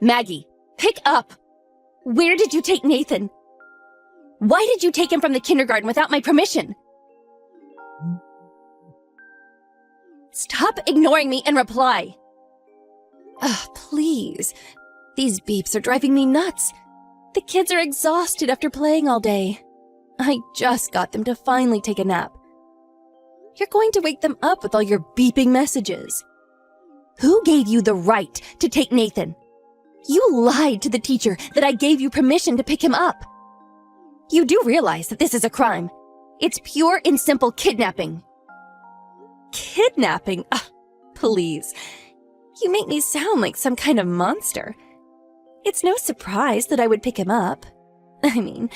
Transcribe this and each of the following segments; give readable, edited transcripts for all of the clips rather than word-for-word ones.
Maggie, pick up! Where did you take Nathan? Why did you take him from the kindergarten without my permission? Stop ignoring me and reply! Ugh, please. These beeps are driving me nuts. The kids are exhausted after playing all day. I just got them to finally take a nap. You're going to wake them up with all your beeping messages. Who gave you the right to take Nathan? You lied to the teacher that I gave you permission to pick him up. You do realize that this is a crime. It's pure and simple kidnapping. Kidnapping? Please. You make me sound like some kind of monster. It's no surprise that I would pick him up. I mean,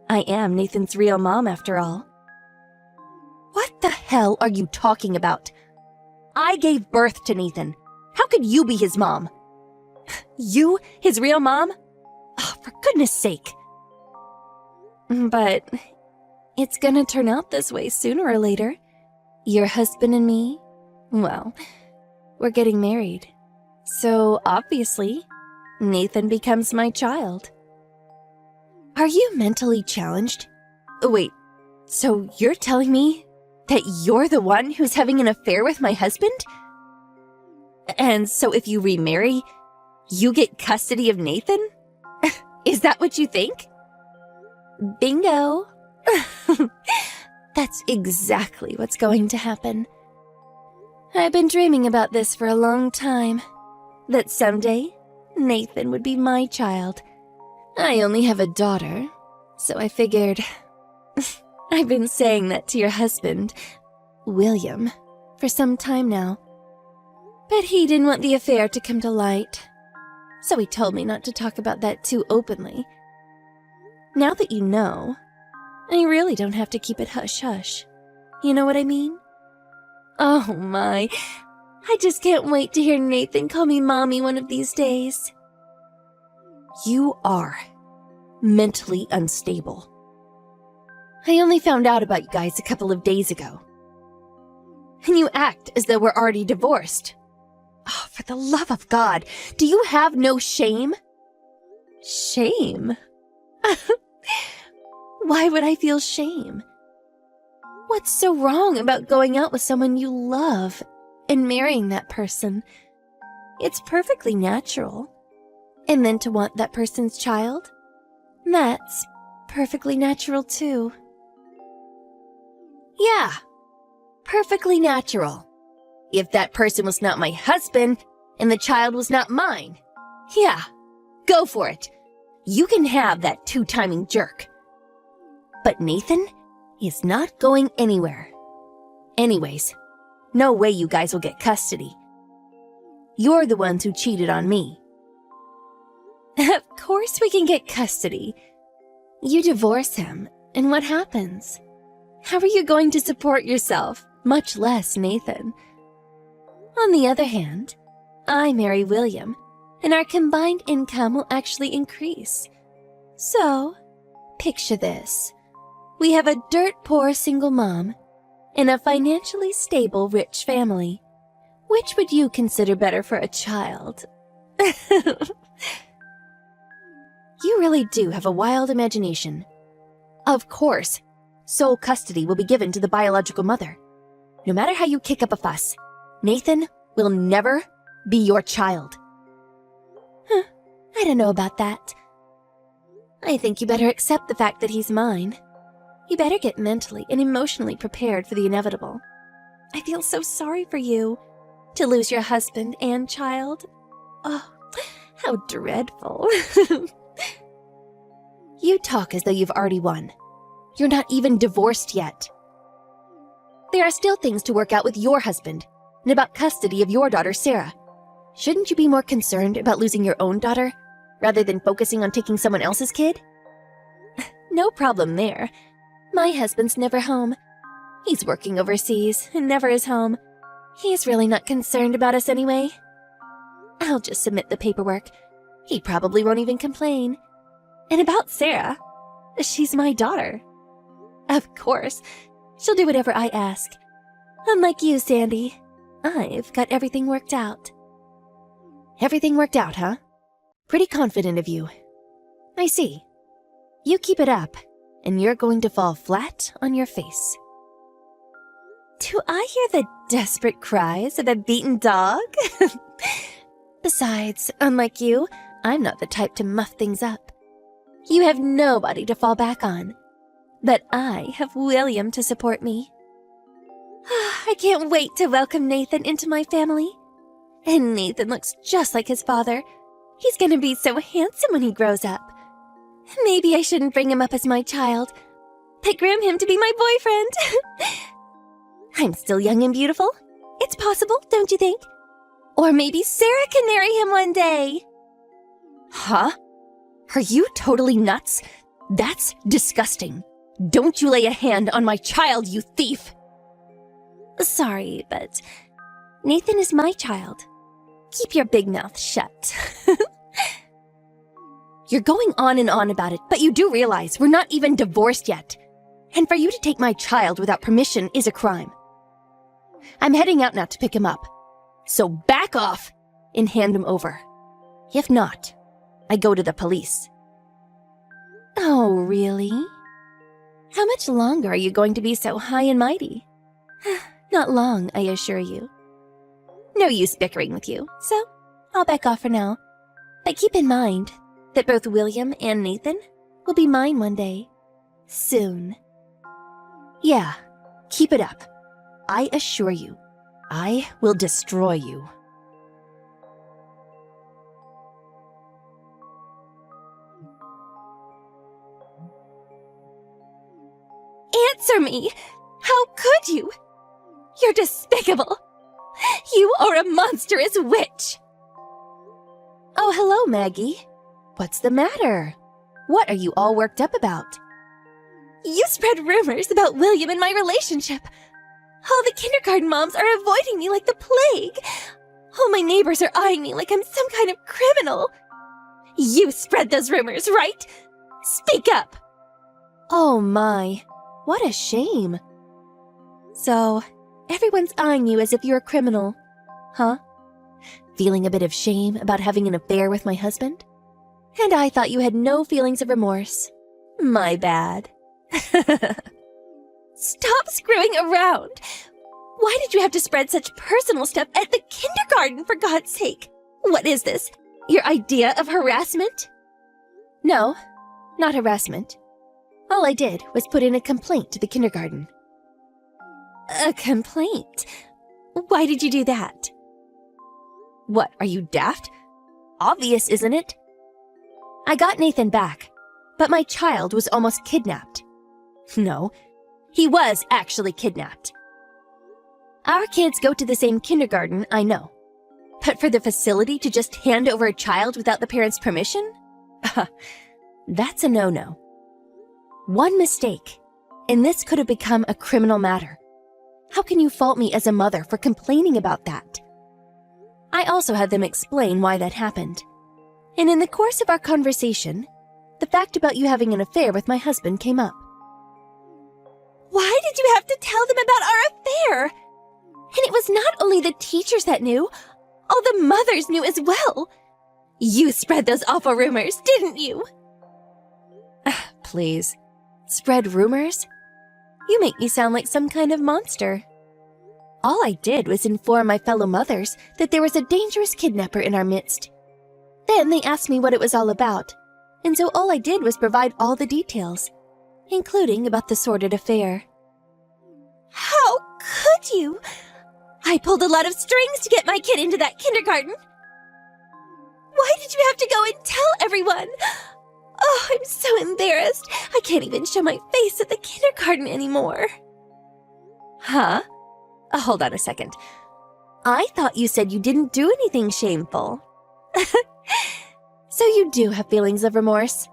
I am Nathan's real mom after all. What the hell are you talking about? I gave birth to Nathan. How could you be his mom? You, his real mom? Oh, for goodness sake. But it's gonna turn out this way sooner or later. Your husband and me, well, we're getting married. So obviously, Nathan becomes my child. Are you mentally challenged? Wait, so you're telling me that you're the one who's having an affair with my husband? And so if you remarry, you get custody of Nathan? Is that what you think? Bingo! That's exactly what's going to happen. I've been dreaming about this for a long time. That someday, Nathan would be my child. I only have a daughter, so I figured... I've been saying that to your husband, William, for some time now. But he didn't want the affair to come to light, so he told me not to talk about that too openly. Now that you know, I really don't have to keep it hush-hush. You know what I mean? Oh my, I just can't wait to hear Nathan call me Mommy one of these days. You are mentally unstable. I only found out about you guys a couple of days ago. And you act as though we're already divorced. Oh, for the love of God, do you have no shame? Shame? Why would I feel shame? What's so wrong about going out with someone you love and marrying that person? It's perfectly natural. And then to want that person's child? That's perfectly natural too. Yeah, perfectly natural. If that person was not my husband and the child was not mine, yeah, go for it. You can have that two-timing jerk. But Nathan is not going anywhere. Anyways, no way you guys will get custody. You're the ones who cheated on me. Of course we can get custody. You divorce him, and what happens? How are you going to support yourself, much less Nathan? On the other hand, I marry William, and our combined income will actually increase. So, picture this. We have a dirt-poor single mom and a financially stable rich family. Which would you consider better for a child? You really do have a wild imagination. Of course, sole custody will be given to the biological mother. No matter how you kick up a fuss, Nathan will never be your child. I don't know about that. I think you better accept the fact that he's mine. You better get mentally and emotionally prepared for the inevitable. I feel so sorry for you, to lose your husband and child. Oh, how dreadful. You talk as though you've already won. You're not even divorced yet. There are still things to work out with your husband, and about custody of your daughter, Sarah. Shouldn't you be more concerned about losing your own daughter, rather than focusing on taking someone else's kid? No problem there. My husband's never home. He's working overseas and never is home. He's really not concerned about us anyway. I'll just submit the paperwork. He probably won't even complain. And about Sarah, she's my daughter. Of course, she'll do whatever I ask. Unlike you, Sandy, I've got everything worked out. Everything worked out, huh? Pretty confident of you. I see. You keep it up, and you're going to fall flat on your face. Do I hear the desperate cries of a beaten dog? Besides, unlike you, I'm not the type to muff things up. You have nobody to fall back on. But I have William to support me. I can't wait to welcome Nathan into my family. And Nathan looks just like his father. He's gonna be so handsome when he grows up. Maybe I shouldn't bring him up as my child, but groom him to be my boyfriend. I'm still young and beautiful. It's possible, don't you think? Or maybe Sarah can marry him one day. Huh? Are you totally nuts? That's disgusting. Don't you lay a hand on my child, you thief! Sorry, but Nathan is my child. Keep your big mouth shut. You're going on and on about it, but you do realize we're not even divorced yet. And for you to take my child without permission is a crime. I'm heading out now to pick him up. So back off and hand him over. If not, I go to the police. Oh, really? How much longer are you going to be so high and mighty? Not long, I assure you. No use bickering with you, so I'll back off for now. But keep in mind that both William and Nathan will be mine one day. Soon. Yeah, keep it up. I assure you, I will destroy you. Answer me! How could you? You're despicable. You are a monstrous witch. Oh, hello, Maggie. What's the matter? What are you all worked up about? You spread rumors about William and my relationship. All the kindergarten moms are avoiding me like the plague. All my neighbors are eyeing me like I'm some kind of criminal. You spread those rumors, right? Speak up. Oh my, what a shame. So, everyone's eyeing you as if you're a criminal, huh? Feeling a bit of shame about having an affair with my husband? And I thought you had no feelings of remorse. My bad. Stop screwing around! Why did you have to spread such personal stuff at the kindergarten, for God's sake? What is this? Your idea of harassment? No, not harassment. All I did was put in a complaint to the kindergarten. A complaint? Why did you do that? What, are you daft? Obvious, isn't it? I got Nathan back, but my child was almost kidnapped. No, he was actually kidnapped. Our kids go to the same kindergarten, I know. But for the facility to just hand over a child without the parents' permission? That's a no-no. One mistake, and this could have become a criminal matter. How can you fault me as a mother for complaining about that? I also had them explain why that happened. And in the course of our conversation, the fact about you having an affair with my husband came up. Why did you have to tell them about our affair? And it was not only the teachers that knew, all the mothers knew as well. You spread those awful rumors, didn't you? Please. Spread rumors? You make me sound like some kind of monster. All I did was inform my fellow mothers that there was a dangerous kidnapper in our midst. Then they asked me what it was all about, and so all I did was provide all the details, including about the sordid affair. How could you? I pulled a lot of strings to get my kid into that kindergarten. Why did you have to go and tell everyone? Oh, I'm so embarrassed. I can't even show my face at the kindergarten anymore. Huh? Hold on a second. I thought you said you didn't do anything shameful. So you do have feelings of remorse?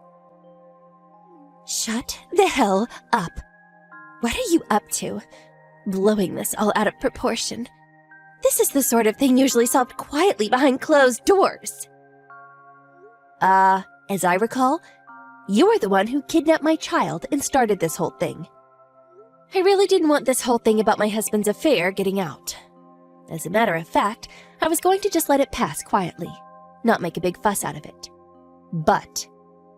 Shut the hell up. What are you up to? Blowing this all out of proportion. This is the sort of thing usually solved quietly behind closed doors. As I recall, you're the one who kidnapped my child and started this whole thing. I really didn't want this whole thing about my husband's affair getting out. As a matter of fact, I was going to just let it pass quietly, not make a big fuss out of it. But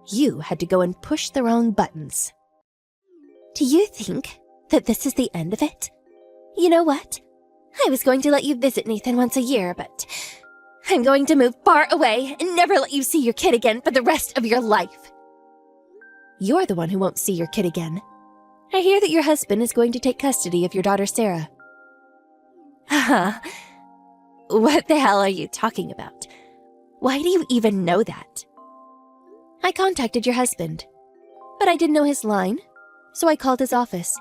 you had to go and push the wrong buttons. Do you think that this is the end of it? You know what? I was going to let you visit Nathan once a year, but I'm going to move far away and never let you see your kid again for the rest of your life. You're the one who won't see your kid again. I hear that your husband is going to take custody of your daughter Sarah. What the hell are you talking about? Why do you even know that? I contacted your husband, but I didn't know his line, so I called his office.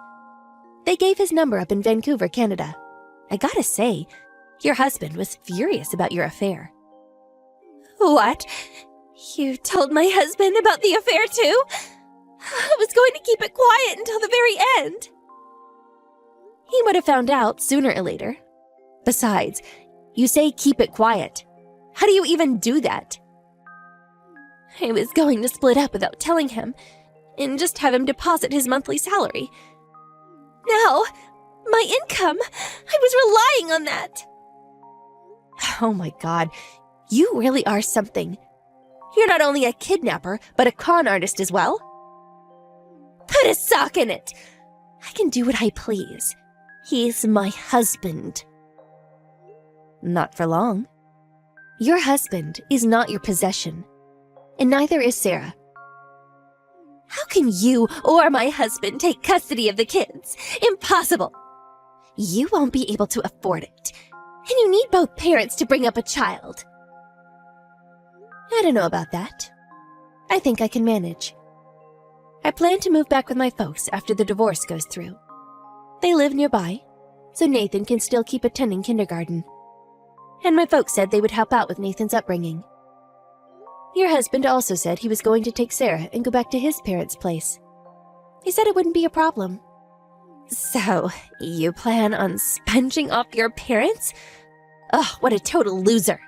They gave his number up in Vancouver, Canada. I gotta say, your husband was furious about your affair. What? You told my husband about the affair too? I was going to keep it quiet until the very end. He would have found out sooner or later. Besides, you say keep it quiet. How do you even do that? I was going to split up without telling him and just have him deposit his monthly salary. Now, my income, I was relying on that. Oh my God, you really are something. You're not only a kidnapper, but a con artist as well. Put a sock in it. I can do what I please. He's my husband. Not for long. Your husband is not your possession, and neither is Sarah. How can you or my husband take custody of the kids? Impossible. You won't be able to afford it, and you need both parents to bring up a child. I don't know about that. I think I can manage. I plan to move back with my folks after the divorce goes through. They live nearby, so Nathan can still keep attending kindergarten. And my folks said they would help out with Nathan's upbringing. Your husband also said he was going to take Sarah and go back to his parents' place. He said it wouldn't be a problem. So, you plan on sponging off your parents? Ugh, what a total loser.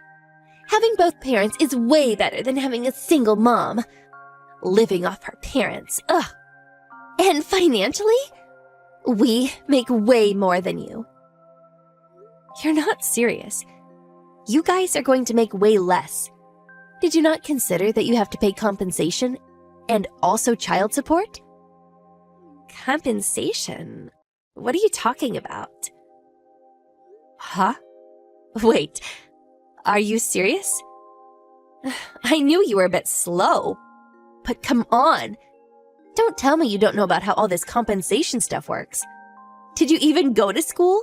Having both parents is way better than having a single mom. Living off her parents, ugh. And financially? We make way more than you. You're not serious. You guys are going to make way less. Did you not consider that you have to pay compensation and also child support? Compensation? What are you talking about? Huh? Wait, are you serious? I knew you were a bit slow, but come on. Don't tell me you don't know about how all this compensation stuff works. Did you even go to school?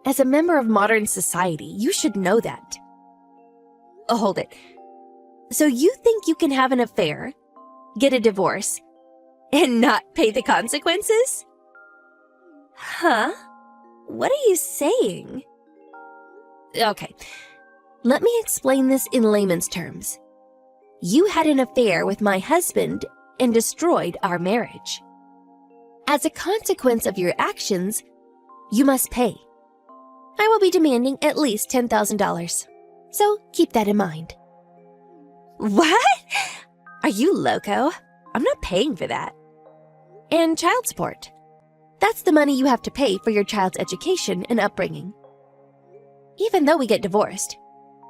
As a member of modern society, you should know that. Oh, hold it. So you think you can have an affair, get a divorce, and not pay the consequences? Huh? What are you saying? Okay, let me explain this in layman's terms. You had an affair with my husband and destroyed our marriage. As a consequence of your actions, you must pay. I will be demanding at least $10,000. So keep that in mind. What? Are you loco? I'm not paying for that. And child support. That's the money you have to pay for your child's education and upbringing. Even though we get divorced,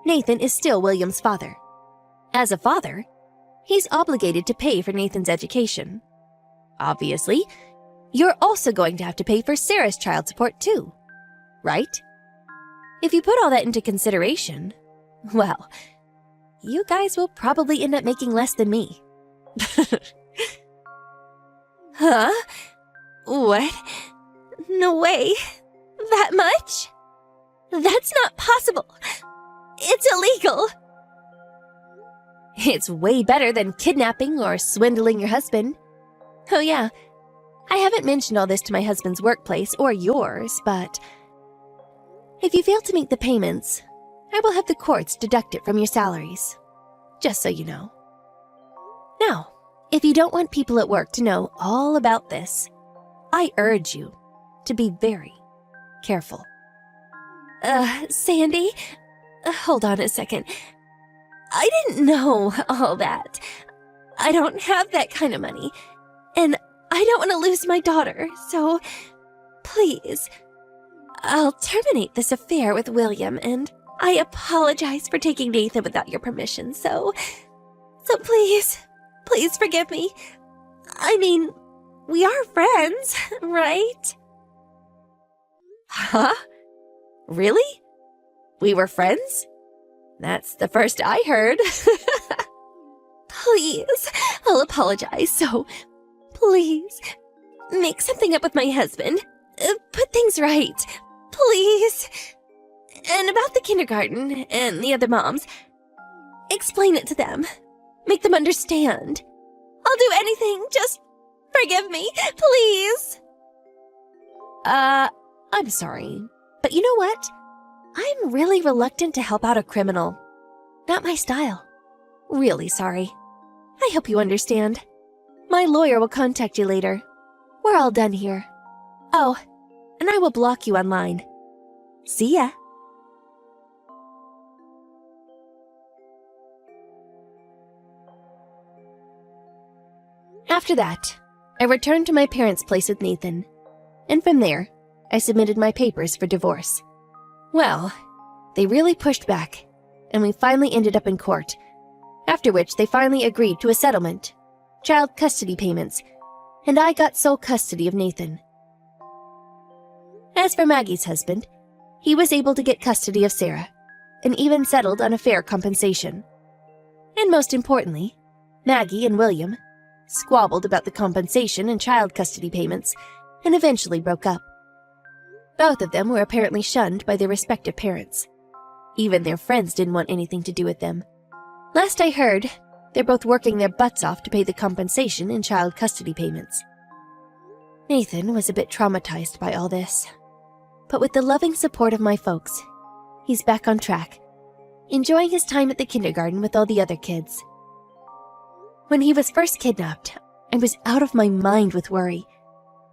Nathan is still William's father. As a father, he's obligated to pay for Nathan's education. Obviously, you're also going to have to pay for Sarah's child support too, right? If you put all that into consideration, well, you guys will probably end up making less than me. Huh? What? No way. That much? That's not possible. It's illegal. It's way better than kidnapping or swindling your husband. Oh yeah, I haven't mentioned all this to my husband's workplace or yours, but if you fail to make the payments, I will have the courts deduct it from your salaries. Just so you know. Now, if you don't want people at work to know all about this, I urge you to be very careful. Sandy, hold on a second. I didn't know all that. I don't have that kind of money, and I don't want to lose my daughter, so please, I'll terminate this affair with William, and I apologize for taking Nathan without your permission, so So please forgive me. I mean, we are friends, right? Huh? Really? We were friends? That's the first I heard. Please, I'll apologize, so please, make something up with my husband. Put things right. Please. And about the kindergarten and the other moms, explain it to them. Make them understand. I'll do anything, just forgive me, please. I'm sorry, but you know what? I'm really reluctant to help out a criminal. Not my style. Really sorry. I hope you understand. My lawyer will contact you later. We're all done here. Oh, and I will block you online. See ya. After that, I returned to my parents' place with Nathan, and from there, I submitted my papers for divorce. Well, they really pushed back, and we finally ended up in court, after which they finally agreed to a settlement, child custody payments, and I got sole custody of Nathan. As for Maggie's husband, he was able to get custody of Sarah, and even settled on a fair compensation. And most importantly, Maggie and William squabbled about the compensation and child custody payments, and eventually broke up. Both of them were apparently shunned by their respective parents. Even their friends didn't want anything to do with them. Last I heard, they're both working their butts off to pay the compensation and child custody payments. Nathan was a bit traumatized by all this, but with the loving support of my folks, he's back on track, enjoying his time at the kindergarten with all the other kids. When he was first kidnapped, I was out of my mind with worry,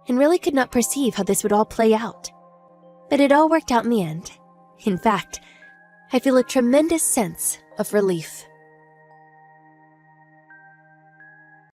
and really could not perceive how this would all play out. But it all worked out in the end. In fact, I feel a tremendous sense of relief.